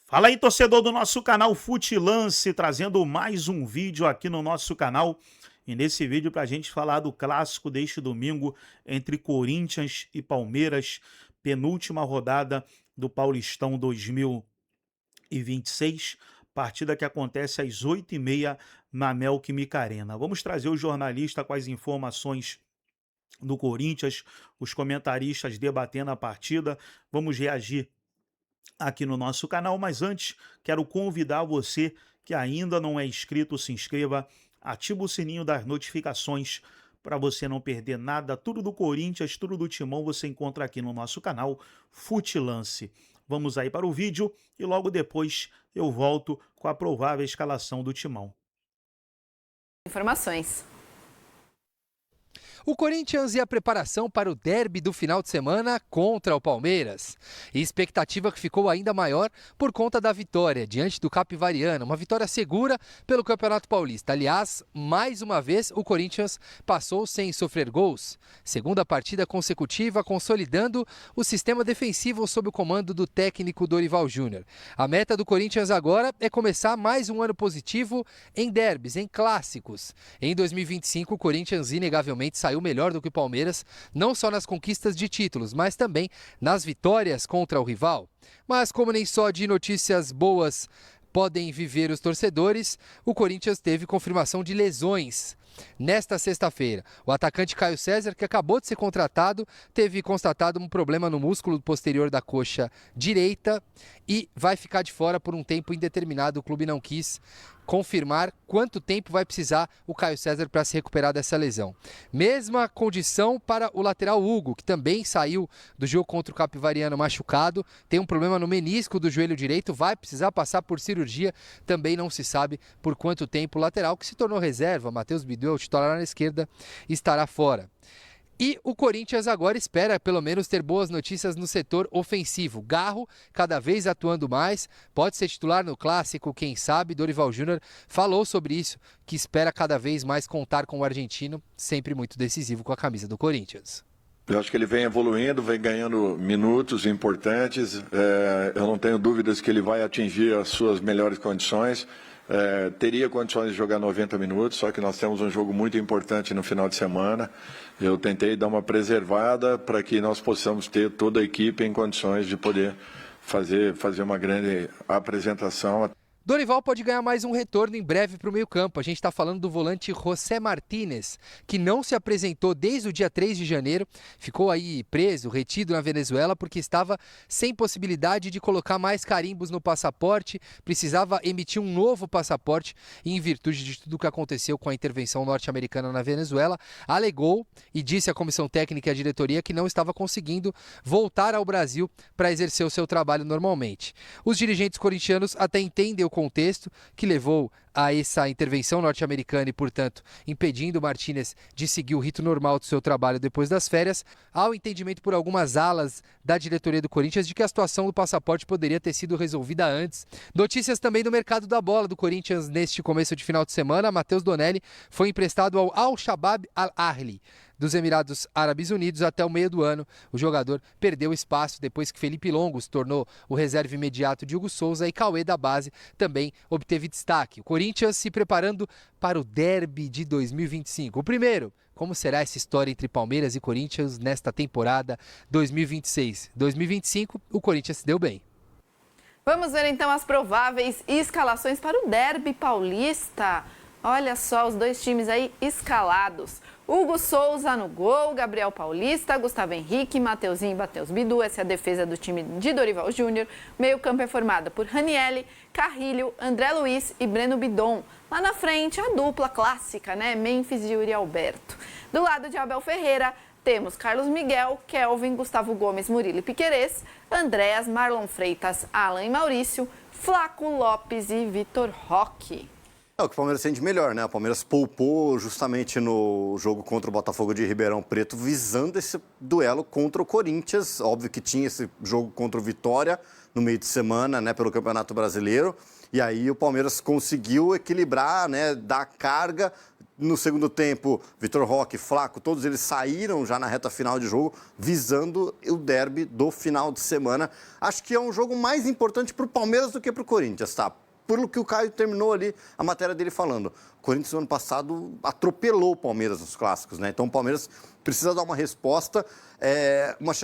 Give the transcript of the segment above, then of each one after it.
Fala aí, torcedor do nosso canal Futilance, trazendo mais um vídeo aqui no nosso canal. E nesse vídeo para a gente falar do clássico deste domingo entre Corinthians e Palmeiras, penúltima rodada do Paulistão 2026, partida que acontece às 8h30 na Neoquímica Arena. Vamos trazer o jornalista com as informações do Corinthians, os comentaristas debatendo a partida, vamos reagir aqui no nosso canal, mas antes quero convidar você que ainda não é inscrito, se inscreva, ativa o sininho das notificações para você não perder nada, tudo do Corinthians, tudo do Timão você encontra aqui no nosso canal Futilance. Vamos aí para o vídeo e logo depois eu volto com a provável escalação do Timão. Informações. O Corinthians e a preparação para o derby do final de semana contra o Palmeiras. E expectativa que ficou ainda maior por conta da vitória diante do Capivariano. Uma vitória segura pelo Campeonato Paulista. Aliás, mais uma vez o Corinthians passou sem sofrer gols. Segunda partida consecutiva consolidando o sistema defensivo sob o comando do técnico Dorival Júnior. A meta do Corinthians agora é começar mais um ano positivo em derbys, em clássicos. Em 2025 o Corinthians inegavelmente saiu melhor do que o Palmeiras, não só nas conquistas de títulos, mas também nas vitórias contra o rival. Mas como nem só de notícias boas podem viver os torcedores, o Corinthians teve confirmação de lesões. Nesta sexta-feira, o atacante Caio César, que acabou de ser contratado, teve constatado um problema no músculo posterior da coxa direita e vai ficar de fora por um tempo indeterminado. O clube não quis confirmar quanto tempo vai precisar o Caio César para se recuperar dessa lesão. Mesma condição para o lateral Hugo, que também saiu do jogo contra o Capivariano machucado, tem um problema no menisco do joelho direito, vai precisar passar por cirurgia, também não se sabe por quanto tempo. O lateral, que se tornou reserva, Matheus Bidu, titular na esquerda, estará fora. E o Corinthians agora espera pelo menos ter boas notícias no setor ofensivo. Garro cada vez atuando mais, pode ser titular no clássico, quem sabe. Dorival Júnior falou sobre isso, que espera cada vez mais contar com o argentino, sempre muito decisivo com a camisa do Corinthians. Eu acho que ele vem evoluindo, vem ganhando minutos importantes. Eu não tenho dúvidas que ele vai atingir as suas melhores condições. Teria condições de jogar 90 minutos, só que nós temos um jogo muito importante no final de semana. Eu tentei dar uma preservada para que nós possamos ter toda a equipe em condições de poder fazer uma grande apresentação. Dorival pode ganhar mais um retorno em breve para o meio-campo. A gente está falando do volante José Martínez, que não se apresentou desde o dia 3 de janeiro, ficou aí preso, retido na Venezuela, porque estava sem possibilidade de colocar mais carimbos no passaporte, precisava emitir um novo passaporte e, em virtude de tudo o que aconteceu com a intervenção norte-americana na Venezuela, alegou e disse à comissão técnica e à diretoria que não estava conseguindo voltar ao Brasil para exercer o seu trabalho normalmente. Os dirigentes corintianos até entendem o contexto que levou a essa intervenção norte-americana e, portanto, impedindo o Martínez de seguir o rito normal do seu trabalho depois das férias, há o entendimento por algumas alas da diretoria do Corinthians de que a situação do passaporte poderia ter sido resolvida antes. Notícias também do mercado da bola do Corinthians neste começo de final de semana. Matheus Donelli foi emprestado ao Al-Shabaab Al-Ahli dos Emirados Árabes Unidos até o meio do ano. O jogador perdeu espaço depois que Felipe Longo se tornou o reserva imediato de Hugo Souza e Cauê da base também obteve destaque. O Corinthians se preparando para o derby de 2025. O primeiro, como será essa história entre Palmeiras e Corinthians nesta temporada 2026? 2025, o Corinthians se deu bem. Vamos ver então as prováveis escalações para o derby paulista. Olha só os dois times aí escalados. Hugo Souza no gol, Gabriel Paulista, Gustavo Henrique, Mateuzinho e Matheus Bidu. Essa é a defesa do time de Dorival Júnior. Meio campo é formada por Ranielli, Carrilho, André Luiz e Breno Bidon. Lá na frente, a dupla clássica, né? Memphis, Yuri e Alberto. Do lado de Abel Ferreira, temos Carlos Miguel, Kelvin, Gustavo Gomes, Murilo e Piquerez, Andréas, Marlon Freitas, Alan e Maurício, Flaco Lopes e Vitor Roque. É o que o Palmeiras tem de melhor, né? O Palmeiras poupou justamente no jogo contra o Botafogo de Ribeirão Preto, visando esse duelo contra o Corinthians. Óbvio que tinha esse jogo contra o Vitória no meio de semana, né, pelo Campeonato Brasileiro. E aí o Palmeiras conseguiu equilibrar, né, dar carga, no segundo tempo, Vitor Roque, Flaco, todos eles saíram já na reta final de jogo, visando o derby do final de semana. Acho que é um jogo mais importante para o Palmeiras do que para o Corinthians, tá? Pelo que o Caio terminou ali a matéria dele falando. O Corinthians, no ano passado, atropelou o Palmeiras nos clássicos, né? Então, o Palmeiras precisa dar uma resposta.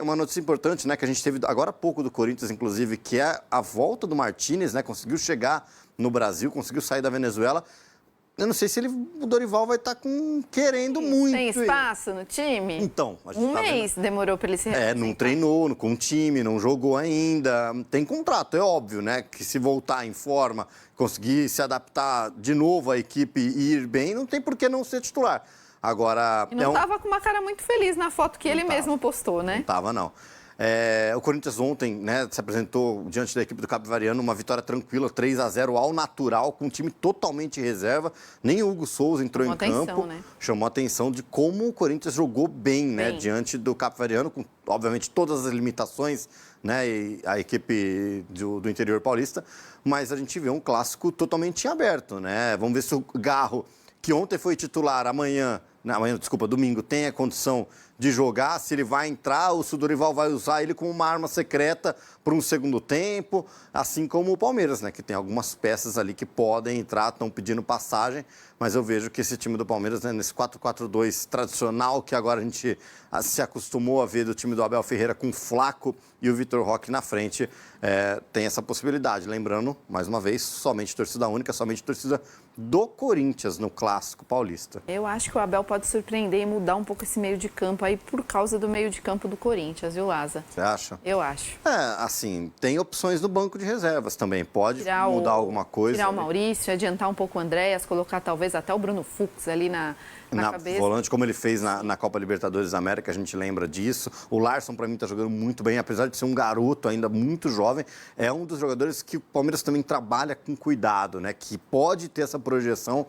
Uma notícia importante, né, que a gente teve agora há pouco do Corinthians, inclusive, que é a volta do Martínez, né? Conseguiu chegar no Brasil, conseguiu sair da Venezuela. Eu não sei se o Dorival vai estar querendo muito. Tem espaço no time? Então, a gente um mês demorou para ele se representar. não treinou com o time, não jogou ainda. Tem contrato, é óbvio, né? Que se voltar em forma, conseguir se adaptar de novo à equipe e ir bem, não tem por que não ser titular. Agora... E não estava com uma cara muito feliz na foto que ele mesmo postou, né? Não estava, não. O Corinthians ontem, né, se apresentou diante da equipe do Capivariano, uma vitória tranquila, 3-0 ao natural, com um time totalmente reserva. Nem o Hugo Souza entrou em campo. Né? Chamou a atenção de como o Corinthians jogou bem, né, diante do Capivariano, com, obviamente, todas as limitações, né, e a equipe do interior paulista. Mas a gente vê um clássico totalmente aberto, né? Vamos ver se o Garro, que ontem foi titular, domingo, tem a condição de jogar, se ele vai entrar ou se o Dorival vai usar ele como uma arma secreta para um segundo tempo, assim como o Palmeiras, né, que tem algumas peças ali que podem entrar, estão pedindo passagem, mas eu vejo que esse time do Palmeiras, né, nesse 4-4-2 tradicional, que agora a gente se acostumou a ver do time do Abel Ferreira com o Flaco e o Vitor Roque na frente, tem essa possibilidade. Lembrando, mais uma vez, somente torcida única, somente torcida do Corinthians no Clássico Paulista. Eu acho que o Abel pode surpreender e mudar um pouco esse meio de campo aí por causa do meio de campo do Corinthians, viu, Laza? Você acha? Eu acho. Assim, tem opções no banco de reservas também. Pode mudar alguma coisa. Tirar o Maurício, adiantar um pouco o Andréas, colocar talvez até o Bruno Fux ali na cabeça. Volante, como ele fez na Copa Libertadores da América, a gente lembra disso. O Larson, para mim, está jogando muito bem, apesar de ser um garoto ainda muito jovem. É um dos jogadores que o Palmeiras também trabalha com cuidado, né? Que pode ter essa projeção,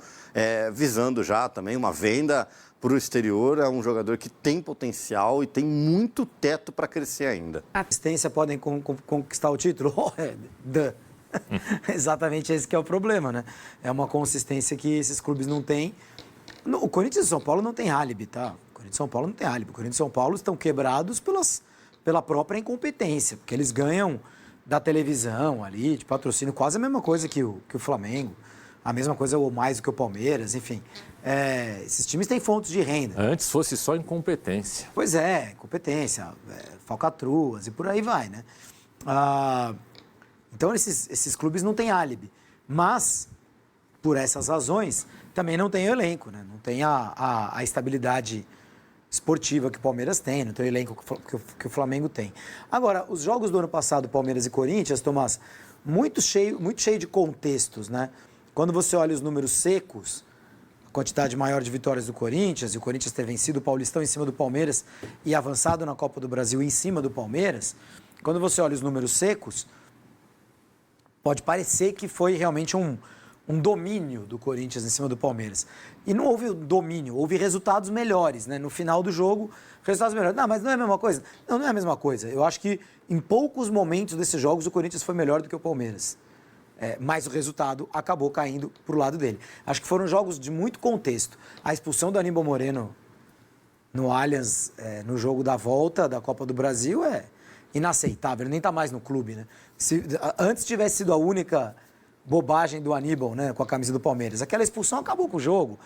visando já também uma venda para o exterior. É um jogador que tem potencial e tem muito teto para crescer ainda. A assistência podem conquistar o título? Exatamente esse que é o problema, né? É uma consistência que esses clubes não têm. O Corinthians e São Paulo não tem álibi, tá? O Corinthians e São Paulo não tem álibi. O Corinthians e São Paulo estão quebrados pela própria incompetência, porque eles ganham da televisão ali, de patrocínio, quase a mesma coisa que o Flamengo, a mesma coisa ou mais do que o Palmeiras, enfim. Esses times têm fontes de renda. Antes fosse só incompetência. Pois é, competência, falcatruas e por aí vai, né? Então, esses clubes não têm álibi. Mas, por essas razões, também não tem o elenco, né? Não tem a estabilidade esportiva que o Palmeiras tem, não tem o elenco que o Flamengo tem. Agora, os jogos do ano passado, Palmeiras e Corinthians, Tomás, muito cheio de contextos, né? Quando você olha os números secos, a quantidade maior de vitórias do Corinthians, e o Corinthians ter vencido o Paulistão em cima do Palmeiras e avançado na Copa do Brasil em cima do Palmeiras, quando você olha os números secos, pode parecer que foi realmente um domínio do Corinthians em cima do Palmeiras. E não houve domínio, houve resultados melhores, né? No final do jogo, resultados melhores. Não, mas não é a mesma coisa? Não é a mesma coisa. Eu acho que em poucos momentos desses jogos o Corinthians foi melhor do que o Palmeiras. Mas o resultado acabou caindo para o lado dele. Acho que foram jogos de muito contexto. A expulsão do Aníbal Moreno no Allianz, no jogo da volta da Copa do Brasil, é inaceitável. Ele nem está mais no clube, né? Se antes tivesse sido a única bobagem do Aníbal, né, com a camisa do Palmeiras, aquela expulsão acabou com o jogo.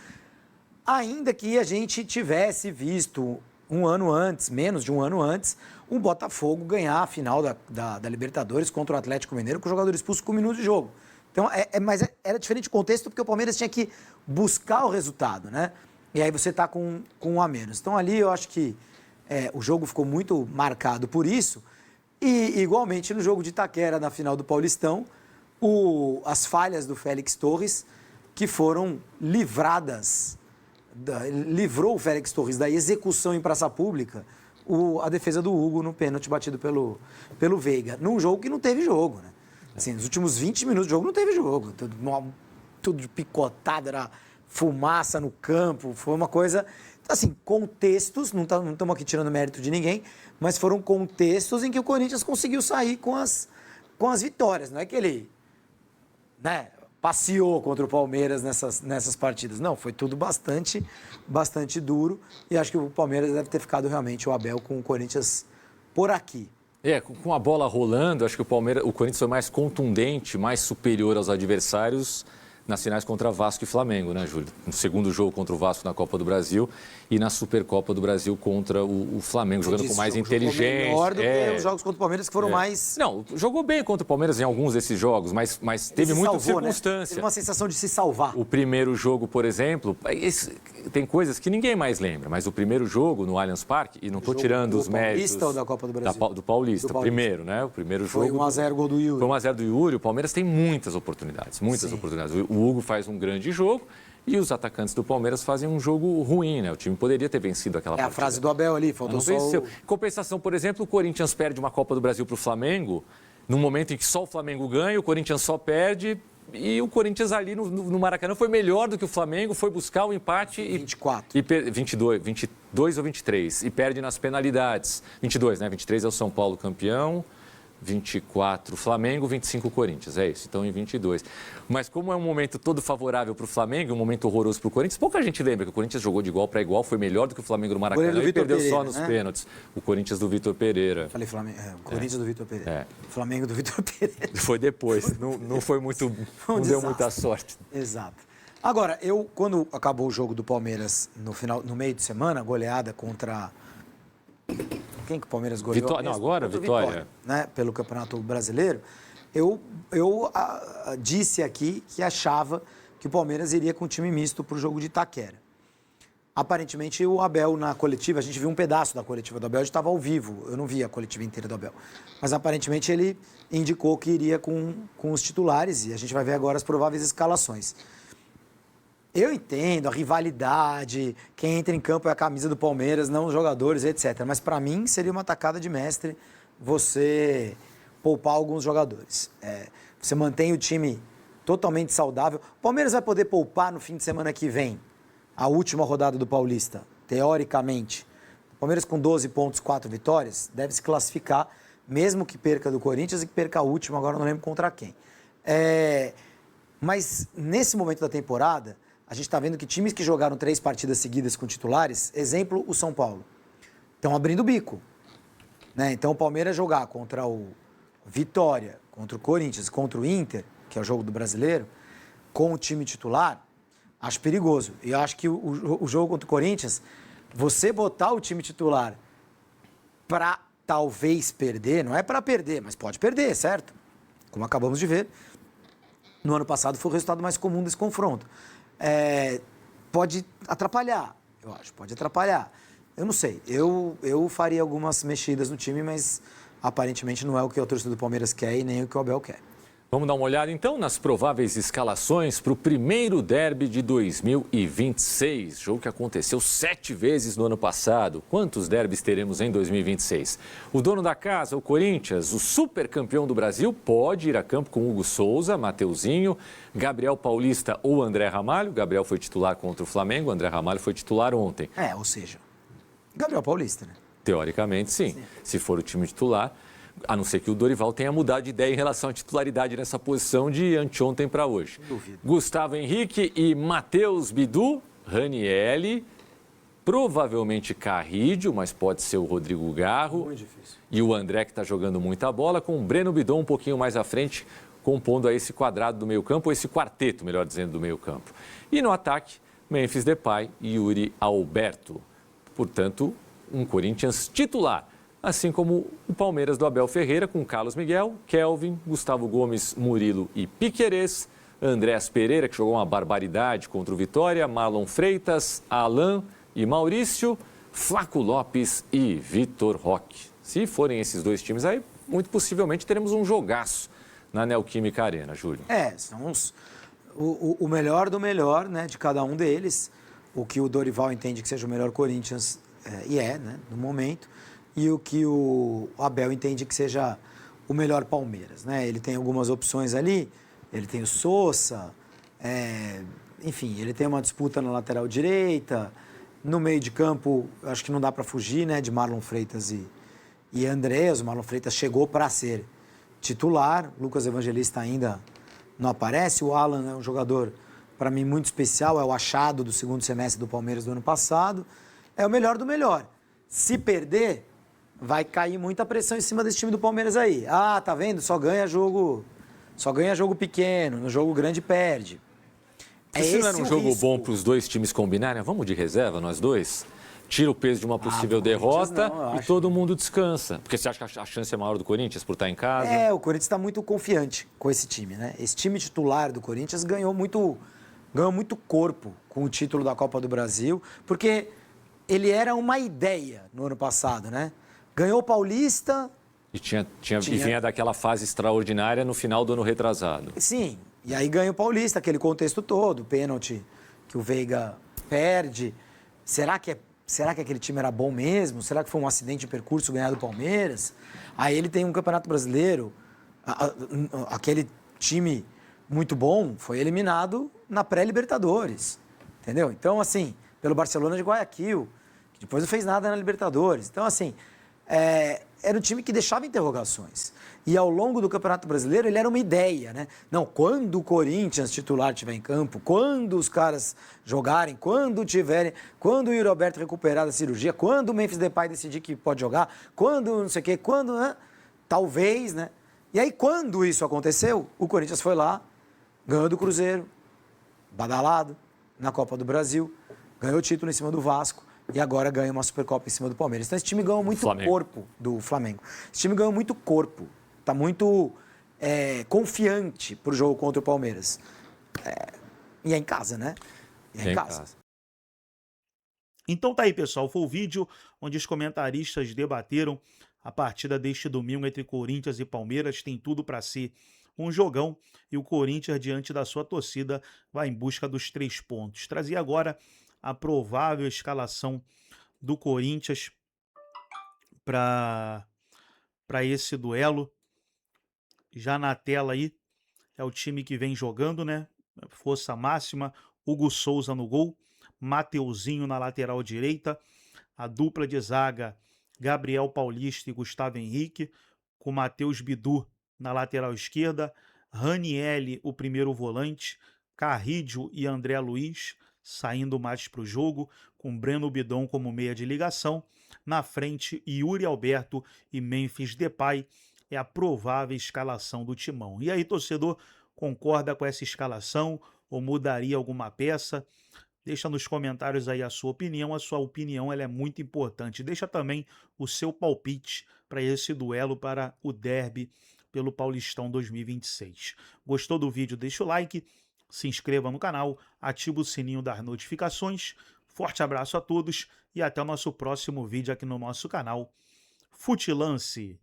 Ainda que a gente tivesse visto um ano antes, menos de um ano antes, o Botafogo ganhar a final da Libertadores contra o Atlético Mineiro com o jogador expulso com 1 minuto de jogo. Então, mas era diferente de contexto porque o Palmeiras tinha que buscar o resultado, né? E aí você está com um a menos. Então, ali eu acho que o jogo ficou muito marcado por isso. E, igualmente, no jogo de Itaquera, na final do Paulistão, as falhas do Félix Torres, que foram livradas, livrou o Félix Torres da execução em praça pública, a defesa do Hugo no pênalti batido pelo Veiga, num jogo que não teve jogo, né? Assim, nos últimos 20 minutos do jogo não teve jogo, tudo picotado, era fumaça no campo, foi uma coisa... Assim, contextos, não estamos aqui tirando mérito de ninguém, mas foram contextos em que o Corinthians conseguiu sair com as vitórias, não é que ele... Né? passeou contra o Palmeiras nessas partidas. Não, foi tudo bastante duro. E acho que o Palmeiras deve ter ficado realmente, o Abel, com o Corinthians por aqui. Com a bola rolando, acho que o Corinthians foi mais contundente, mais superior aos adversários nas finais contra Vasco e Flamengo, né, Júlio? No segundo jogo contra o Vasco na Copa do Brasil e na Supercopa do Brasil contra o Flamengo, jogando com mais inteligência. Melhor do que os jogos contra o Palmeiras, que foram mais... Não, jogou bem contra o Palmeiras em alguns desses jogos, mas teve muita circunstância. Né? Teve uma sensação de se salvar. O primeiro jogo, por exemplo, tem coisas que ninguém mais lembra, mas o primeiro jogo no Allianz Parque, e não estou tirando os méritos... Paulista ou da Copa do Brasil? Do Paulista, primeiro, né? O primeiro jogo... Foi 1-0 gol do Yuri. Foi 1-0 do Yuri. O Palmeiras tem muitas oportunidades. O Hugo faz um grande jogo e os atacantes do Palmeiras fazem um jogo ruim, né? O time poderia ter vencido aquela partida. A frase do Abel ali, faltou só venceu. Compensação, por exemplo, o Corinthians perde uma Copa do Brasil para o Flamengo, num momento em que só o Flamengo ganha, o Corinthians só perde, e o Corinthians ali no Maracanã foi melhor do que o Flamengo, foi buscar o empate 24. 22 ou 23, e perde nas penalidades. 22, né? 23 é o São Paulo campeão, 24 Flamengo, 25 Corinthians, é isso, então em 22. Mas como é um momento todo favorável para o Flamengo, um momento horroroso para o Corinthians, pouca gente lembra que o Corinthians jogou de igual para igual, foi melhor do que o Flamengo no Maracanã e perdeu Pereira, só nos pênaltis. O Corinthians do Vitor Pereira. Falei Flamengo, o Corinthians do Vitor Pereira. Flamengo do Vitor Pereira. Foi depois, não foi muito, não deu muita sorte. Exato. Agora, quando acabou o jogo do Palmeiras no meio de semana, goleada contra... Quem que o Palmeiras goleou? Vitória. Né, pelo Campeonato Brasileiro. Eu disse aqui que achava que o Palmeiras iria com um time misto para o jogo de Itaquera. Aparentemente, o Abel na coletiva, a gente viu um pedaço da coletiva do Abel, a gente estava ao vivo, eu não vi a coletiva inteira do Abel. Mas aparentemente ele indicou que iria com os titulares e a gente vai ver agora as prováveis escalações. Eu entendo a rivalidade, quem entra em campo é a camisa do Palmeiras, não os jogadores, etc. Mas, para mim, seria uma tacada de mestre você poupar alguns jogadores. Você mantém o time totalmente saudável. O Palmeiras vai poder poupar no fim de semana que vem, a última rodada do Paulista, teoricamente. O Palmeiras com 12 pontos, 4 vitórias, deve se classificar, mesmo que perca do Corinthians e que perca a última, agora não lembro contra quem. Mas, nesse momento da temporada... A gente está vendo que times que jogaram 3 partidas seguidas com titulares, exemplo, o São Paulo, estão abrindo o bico. Né? Então, o Palmeiras jogar contra o Vitória, contra o Corinthians, contra o Inter, que é o jogo do Brasileiro, com o time titular, acho perigoso. E eu acho que o jogo contra o Corinthians, você botar o time titular para talvez perder, não é para perder, mas pode perder, certo? Como acabamos de ver, no ano passado foi o resultado mais comum desse confronto. Pode atrapalhar, eu acho, pode atrapalhar. Eu não sei, eu faria algumas mexidas no time, mas aparentemente não é o que a torcida do Palmeiras quer e nem o que o Abel quer. Vamos dar uma olhada então nas prováveis escalações para o primeiro derby de 2026, jogo que aconteceu 7 vezes no ano passado. Quantos derbys teremos em 2026? O dono da casa, o Corinthians, o super campeão do Brasil, pode ir a campo com Hugo Souza, Mateuzinho, Gabriel Paulista ou André Ramalho. Gabriel foi titular contra o Flamengo, André Ramalho foi titular ontem. Ou seja, Gabriel Paulista, né? Teoricamente, sim. Se for o time titular. A não ser que o Dorival tenha mudado de ideia em relação à titularidade nessa posição de anteontem para hoje. Duvido. Gustavo Henrique e Matheus Bidu, Ranielli, provavelmente Carrídio, mas pode ser o Rodrigo Garro. Muito difícil. E o André, que está jogando muita bola, com o Breno Bidon um pouquinho mais à frente, compondo a esse quadrado do meio-campo, ou esse quarteto, melhor dizendo, do meio-campo. E no ataque, Memphis Depay e Yuri Alberto. Portanto, um Corinthians titular. Assim como o Palmeiras do Abel Ferreira, com Carlos Miguel, Kelvin, Gustavo Gomes, Murilo e Piquerez, Andrés Pereira, que jogou uma barbaridade contra o Vitória, Marlon Freitas, Alain e Maurício, Flaco Lopes e Vitor Roque. Se forem esses 2 times aí, muito possivelmente teremos um jogaço na Neoquímica Arena, Júlio. São o melhor do melhor, né, de cada um deles. O que o Dorival entende que seja o melhor Corinthians, né, no momento. E o que o Abel entende que seja o melhor Palmeiras, né? Ele tem algumas opções ali, ele tem o Sousa, enfim, ele tem uma disputa na lateral direita, no meio de campo, acho que não dá para fugir, né, de Marlon Freitas e Andrés. O Marlon Freitas chegou para ser titular, Lucas Evangelista ainda não aparece. O Alan é um jogador, para mim, muito especial, é o achado do segundo semestre do Palmeiras do ano passado. É o melhor do melhor. Se perder, vai cair muita pressão em cima desse time do Palmeiras aí. Ah, tá vendo? Só ganha jogo pequeno, no jogo grande perde. Se não era um o jogo risco. bom para os dois times combinarem, vamos de reserva, nós dois? Tira o peso de uma possível derrota não, eu e acho. todo mundo descansa. Porque você acha que a chance é maior do Corinthians por estar em casa? O Corinthians está muito confiante com esse time, né? Esse time titular do Corinthians ganhou muito corpo com o título da Copa do Brasil, porque ele era uma ideia no ano passado, né? Ganhou o Paulista. E vinha daquela fase extraordinária no final do ano retrasado. Sim, e aí ganha o Paulista, aquele contexto todo, o pênalti que o Veiga perde. Será que aquele time era bom mesmo? Será que foi um acidente de percurso ganhar do Palmeiras? Aí ele tem um Campeonato Brasileiro, aquele time muito bom foi eliminado na pré-Libertadores, entendeu? Então, assim, pelo Barcelona de Guayaquil, que depois não fez nada na Libertadores. Então, assim, era um time que deixava interrogações. E ao longo do Campeonato Brasileiro, ele era uma ideia, né? Não, quando o Corinthians titular estiver em campo, quando os caras jogarem, quando o Yuri Alberto recuperar da cirurgia, quando o Memphis Depay decidir que pode jogar, quando não sei o quê, quando, né? Talvez, né? E aí, quando isso aconteceu, o Corinthians foi lá, ganhou do Cruzeiro, badalado, na Copa do Brasil, ganhou o título em cima do Vasco, e agora ganha uma Supercopa em cima do Palmeiras. Então esse time ganhou muito corpo do Flamengo. Esse time ganhou muito corpo. Está muito confiante para o jogo contra o Palmeiras. E é em casa, né? E é em casa. Então tá aí, pessoal. Foi o vídeo onde os comentaristas debateram a partida deste domingo entre Corinthians e Palmeiras. Tem tudo para ser um jogão. E o Corinthians, diante da sua torcida, vai em busca dos 3 pontos. Trazia agora a provável escalação do Corinthians para esse duelo. Já na tela aí é o time que vem jogando, né? Força máxima, Hugo Souza no gol, Mateuzinho na lateral direita, a dupla de zaga Gabriel Paulista e Gustavo Henrique, com Matheus Bidu na lateral esquerda, Ranielli, o primeiro volante, Carrídio e André Luiz saindo mais para o jogo, com Breno Bidon como meia de ligação. Na frente, Yuri Alberto e Memphis Depay. É a provável escalação do Timão. E aí, torcedor, concorda com essa escalação ou mudaria alguma peça? Deixa nos comentários aí a sua opinião. A sua opinião ela é muito importante. Deixa também o seu palpite para esse duelo, para o derby pelo Paulistão 2026. Gostou do vídeo? Deixa o like. Se inscreva no canal, ative o sininho das notificações. Forte abraço a todos e até o nosso próximo vídeo aqui no nosso canal Futilance.